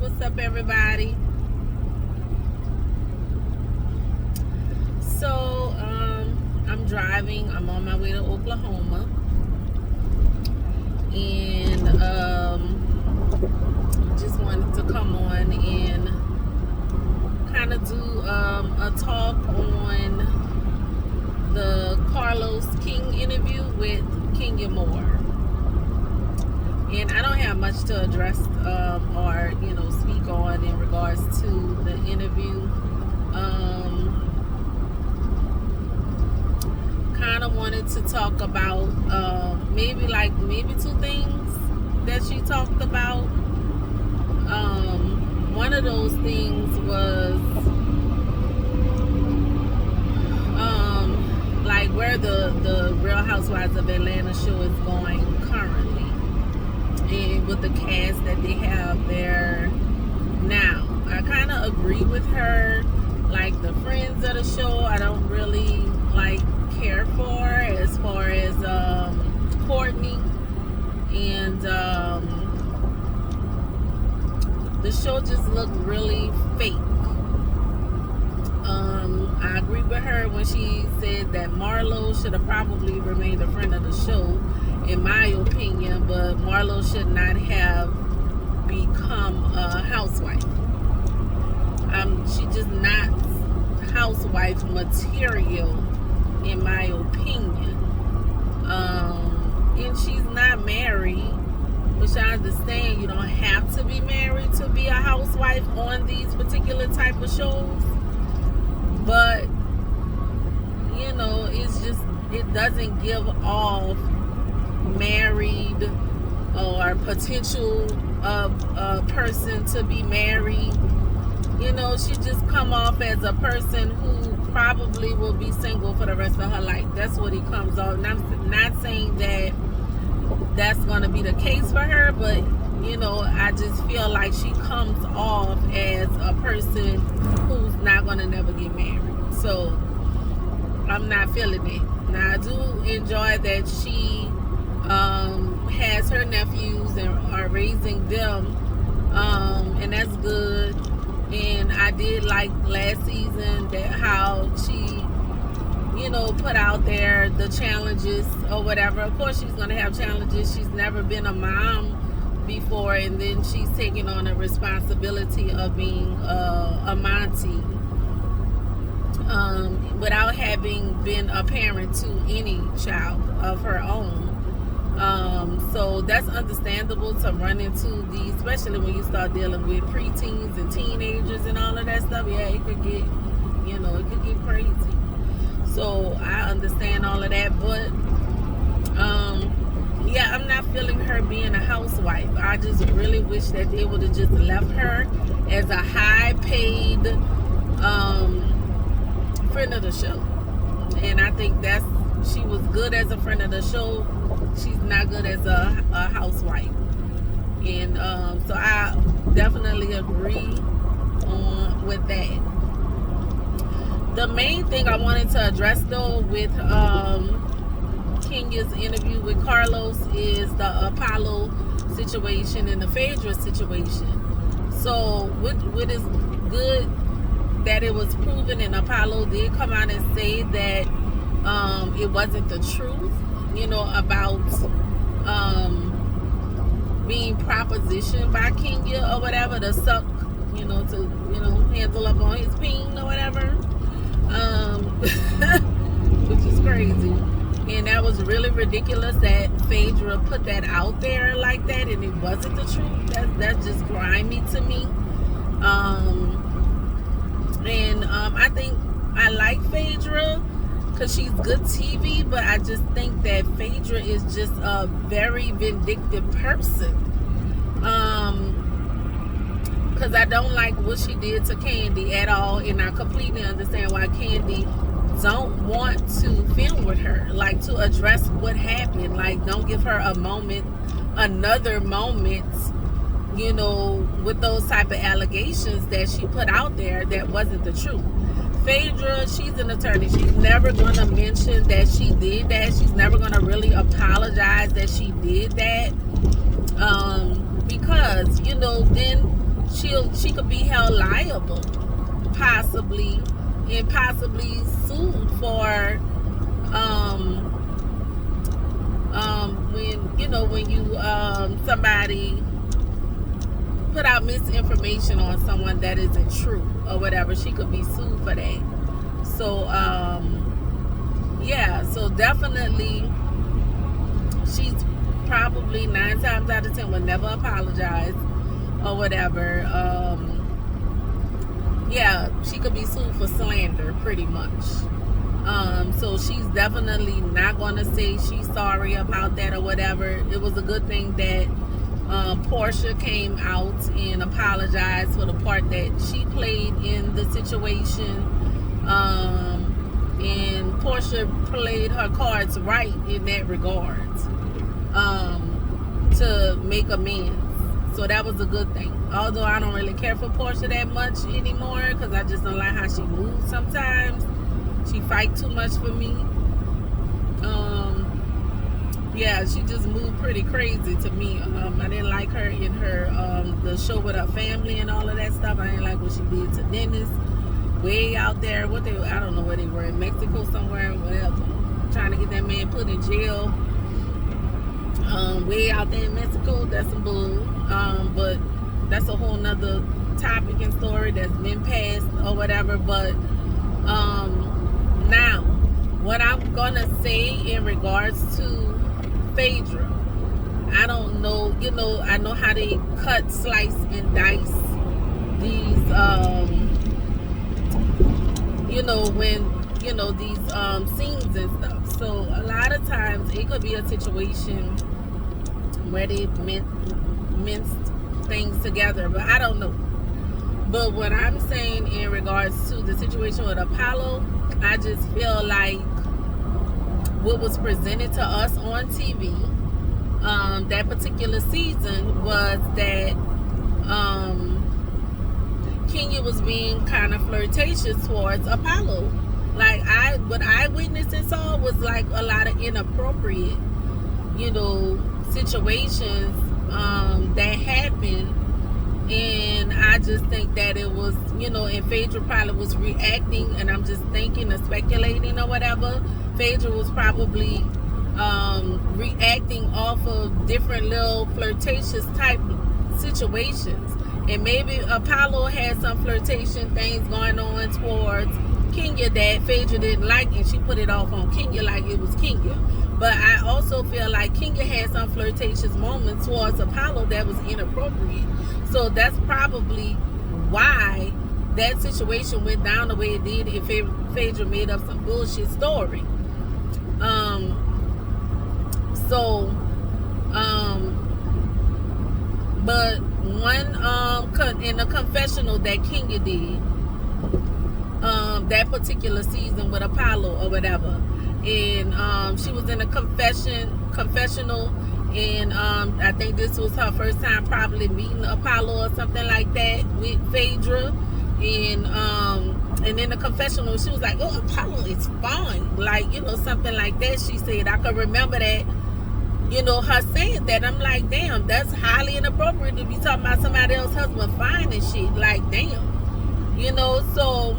what's up, everybody? So, I'm driving. I'm on my way to Oklahoma, and just wanted to come on and kind of do a talk on the Carlos King interview with Kenya Moore. And I don't have much to address or speak on in regards to the interview. Kind of wanted to talk about maybe two things that she talked about. One of those things was like where the Real Housewives of Atlanta show is going currently, and with the cast that they have there now. I kind of agree with her. Like the friends of the show, I don't really care for as far as Courtney, and the show just looked really fake. I agree with her when she said that Marlo should have probably remained a friend of the show, in my opinion, but Marlo should not have become a housewife. She just not housewife material, in my opinion. And she's not married, which I understand you don't have to be married to be a housewife on these particular type of shows. But it's just, it doesn't give off married or potential of a person to be married. She just come off as a person who probably will be single for the rest of her life. That's what it comes off. And I'm not saying that that's going to be the case for her, but I just feel like she comes off as a person who's not going to never get married. So I'm not feeling it. Now I do enjoy that she has her nephews and are raising them, and that's good. And I did like last season that how she put out there the challenges or whatever. Of course she's going to have challenges. She's never been a mom before, and then she's taking on a responsibility of being a Monty without having been a parent to any child of her own. So that's understandable to run into these, especially when you start dealing with preteens and teenagers and all of that stuff. Yeah, it could get crazy. So I understand all of that, but yeah, I'm not feeling her being a housewife. I just really wish that they would have just left her as a high-paid friend of the show. And I think she was good as a friend of the show. She's not good as a housewife. And so I definitely agree with that. The main thing I wanted to address though with Kenya's interview with Carlos is the Apollo situation and the Phaedra situation. So what is good that it was proven, and Apollo did come out and say that it wasn't the truth, about being propositioned by Kenya or whatever to suck, to handle up on his peen or whatever, which is crazy. And that was really ridiculous that Phaedra put that out there like that, and it wasn't the truth. That's just grimy to me. I think I like Phaedra because she's good TV, but I just think that Phaedra is just a very vindictive person. Because I don't like what she did to Candy at all, and I completely understand why Candy don't want to film with her, to address what happened. Don't give her another moment, with those type of allegations that she put out there that wasn't the truth. Phaedra, she's an attorney. She's never going to mention that she did that. She's never going to really apologize that she did that. Because, then she could be held liable, possibly, and possibly sued for when you somebody put out misinformation on someone that isn't true or whatever. She could be sued for that. So yeah, so definitely she's probably 9 times out of 10 would never apologize or whatever. Yeah, she could be sued for slander pretty much. So she's definitely not going to say she's sorry about that or whatever. It was a good thing that Portia came out and apologized for the part that she played in the situation. And Portia played her cards right in that regard, to make amends. So that was a good thing. Although I don't really care for Portia that much anymore, because I just don't like how she moves sometimes. She fight too much for me. Yeah, she just moved pretty crazy to me. I didn't like her in her the show with her family and all of that stuff. I didn't like what she did to Dennis. Way out there, I don't know where they were, in Mexico somewhere, whatever. Trying to get that man put in jail. Way out there in Mexico, that's some bull. But that's a whole nother topic and story that's been passed or whatever. But now, what I'm gonna say in regards to Phaedra, I don't know, I know how they cut, slice, and dice these, when, these scenes and stuff. So a lot of times it could be a situation where they minced things together, but I don't know. But what I'm saying in regards to the situation with Apollo, I just feel like what was presented to us on TV that particular season was that Kenya was being kind of flirtatious towards Apollo. Like what I witnessed and saw was like a lot of inappropriate, situations that happened. And I just think that it was, and Phaedra probably was reacting, and I'm just thinking or speculating or whatever. Phaedra was probably reacting off of different little flirtatious type situations. And maybe Apollo had some flirtation things going on towards Kenya that Phaedra didn't like, and she put it off on Kenya like it was Kenya. But I also feel like Kenya had some flirtatious moments towards Apollo that was inappropriate. So that's probably why that situation went down the way it did, if Phaedra made up some bullshit story. But one in a confessional that Kenya did that particular season with Apollo or whatever, and she was in a confessional, and I think this was her first time probably meeting Apollo or something like that with Phaedra, and in the confessional she was like, "Oh, Apollo is fine," like something like that. She said, I could remember that, her saying that. I'm like, damn, that's highly inappropriate to be talking about somebody else's husband fine and shit. Like, damn, so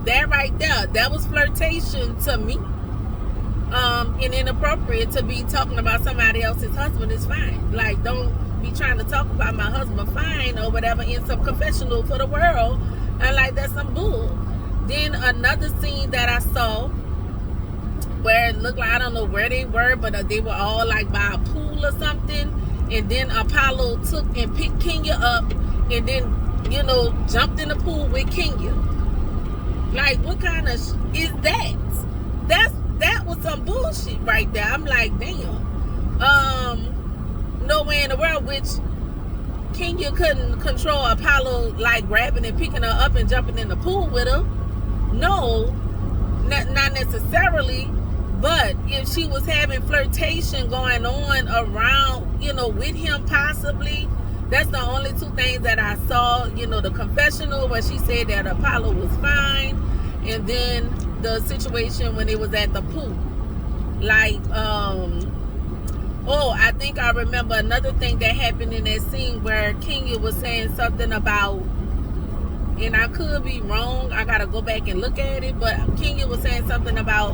that right there, that was flirtation to me. And inappropriate to be talking about somebody else's husband is fine. Like, don't be trying to talk about my husband fine or whatever in some confessional for the world. And like, that's some bull. Then another scene that I saw where it looked like, I don't know where they were, but they were all like by a pool or something. And then Apollo took and picked Kenya up and then, jumped in the pool with Kenya. Like, what kind of is that? That was some bullshit right there. I'm like, damn. No way in the world, which Kenya couldn't control Apollo, like grabbing and picking her up and jumping in the pool with her. No, not necessarily. But if she was having flirtation going on around, with him possibly, that's the only two things that I saw. The confessional where she said that Apollo was fine, and then the situation when it was at the pool. Like, Oh, I think I remember another thing that happened in that scene where Kenya was saying something about, and I could be wrong, I gotta go back and look at it, but Kenya was saying something about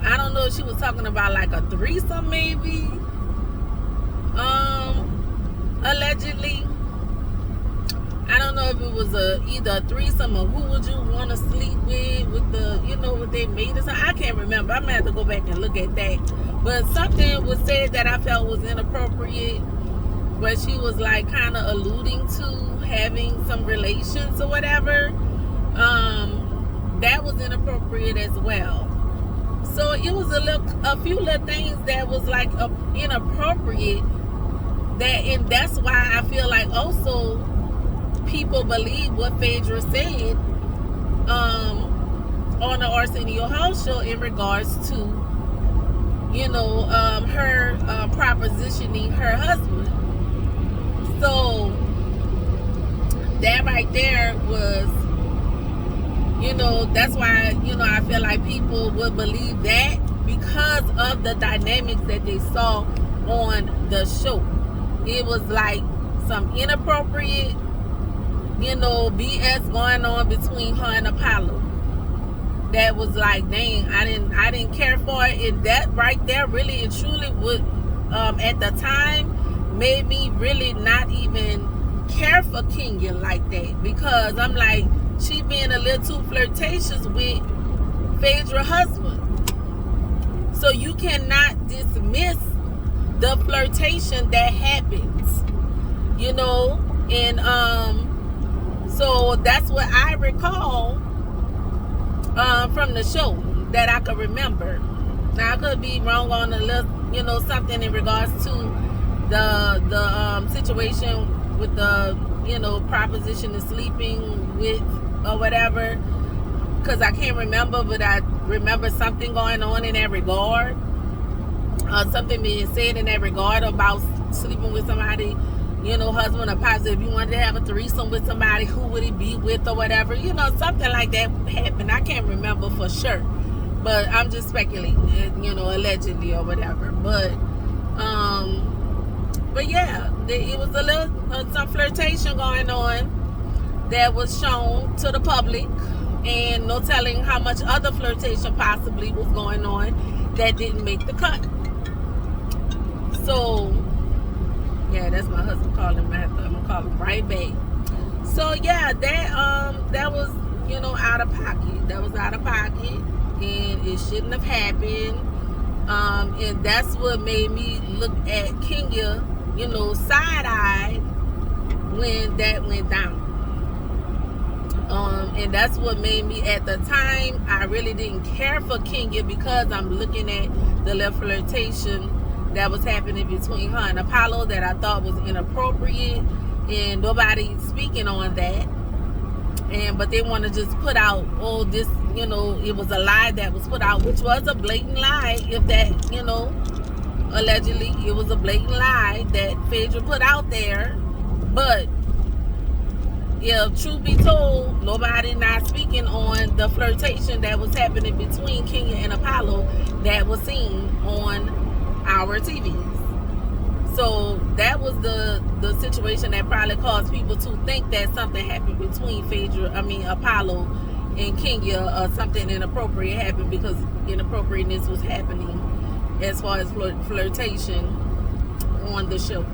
I don't know if she was talking about like a threesome maybe, allegedly. I don't know if it was either a threesome or who would you want to sleep with the, what they made or something. I can't remember. I'm going to have to go back and look at that. But something was said that I felt was inappropriate, where she was like kind of alluding to having some relations or whatever. That was inappropriate as well. So it was a few little things that was like inappropriate. And that's why I feel like also people believe what Phaedra said on the Arsenio Hall show in regards to, her propositioning her husband. So that right there was, that's why, I feel like people would believe that because of the dynamics that they saw on the show. It was like some inappropriate, BS going on between her and Apollo. That was like, dang, I didn't care for it. And that right there really and truly would, at the time, made me really not even care for Kenya like that. Because I'm like, she being a little too flirtatious with Phaedra's husband. So you cannot dismiss the flirtation that happens, and so that's what I recall from the show that I could remember. Now I could be wrong on a little, something in regards to the situation with the, proposition of sleeping with or whatever, because I can't remember, but I remember something going on in that regard. Something being said in that regard about sleeping with somebody, husband or positive. If you wanted to have a threesome with somebody, who would it be with or whatever, something like that happened. I can't remember for sure, but I'm just speculating, allegedly or whatever. But yeah, it was a little some flirtation going on that was shown to the public, and no telling how much other flirtation possibly was going on that didn't make the cut. So yeah, that's my husband calling. I'm gonna call him right back. So yeah, that was out of pocket. That was out of pocket, and it shouldn't have happened. And that's what made me look at Kenya, side-eyed when that went down. And that's what made me, at the time, I really didn't care for Kenya, because I'm looking at the little flirtation that was happening between her and Apollo that I thought was inappropriate, and nobody speaking on that. But they want to just put out, this, it was a lie that was put out, which was a blatant lie. If that, allegedly, it was a blatant lie that Phaedra put out there. But if truth be told, nobody not speaking on the flirtation that was happening between Kenya and Apollo that was seen on our TVs. So that was the situation that probably caused people to think that something happened between Apollo and Kenya, or something inappropriate happened, because inappropriateness was happening as far as flirtation on the show.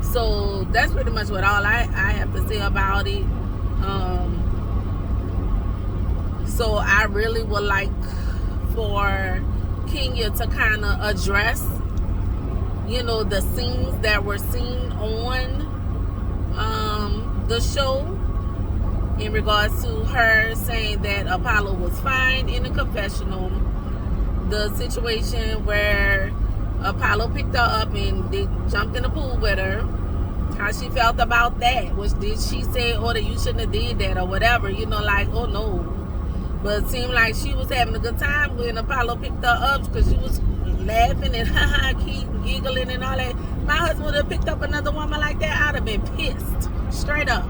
So that's pretty much what all I have to say about it. So I really would like for Kenya to kind of address, the scenes that were seen on the show in regards to her saying that Apollo was fine in the confessional. The situation where Apollo picked her up and they jumped in the pool with her. How she felt about that. Did she say, that you shouldn't have did that or whatever? Like, oh no. But it seemed like she was having a good time when Apollo picked her up, because she was laughing and giggling and all that. My husband would have picked up another woman like that, I'd have been pissed. Straight up.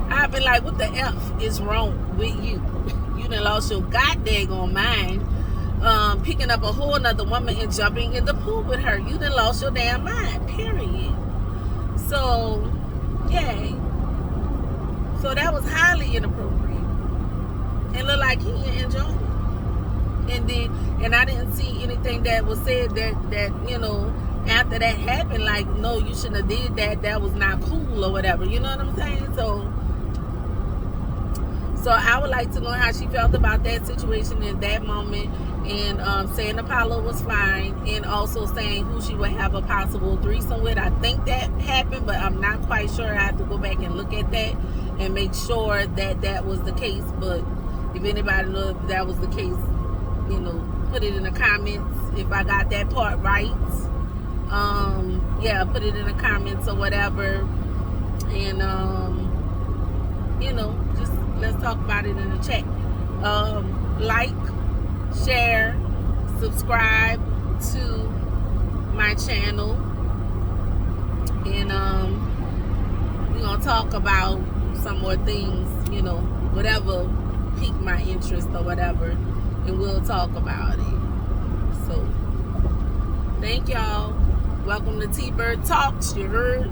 I'd been like, what the F is wrong with you? You done lost your goddamn mind picking up a whole another woman and jumping in the pool with her. You done lost your damn mind, period. So, yay. So that was highly inappropriate. And looked like he didn't enjoy it. And I didn't see anything that was said that you know, after that happened, like, no, you shouldn't have did that. That was not cool or whatever. You know what I'm saying? So I would like to know how she felt about that situation in that moment, and saying Apollo was fine, and also saying who she would have a possible threesome with. I think that happened, but I'm not quite sure. I have to go back and look at that and make sure that that was the case. But if anybody knows if that was the case, you know, put it in the comments if I got that part right. Yeah, put it in the comments or whatever. And you know, just let's talk about it in the chat. Like, share, subscribe to my channel, and we're gonna talk about some more things, you know, whatever piqued my interest or whatever, and we'll talk about it. So thank y'all. Welcome to T-Bird Talks, you heard?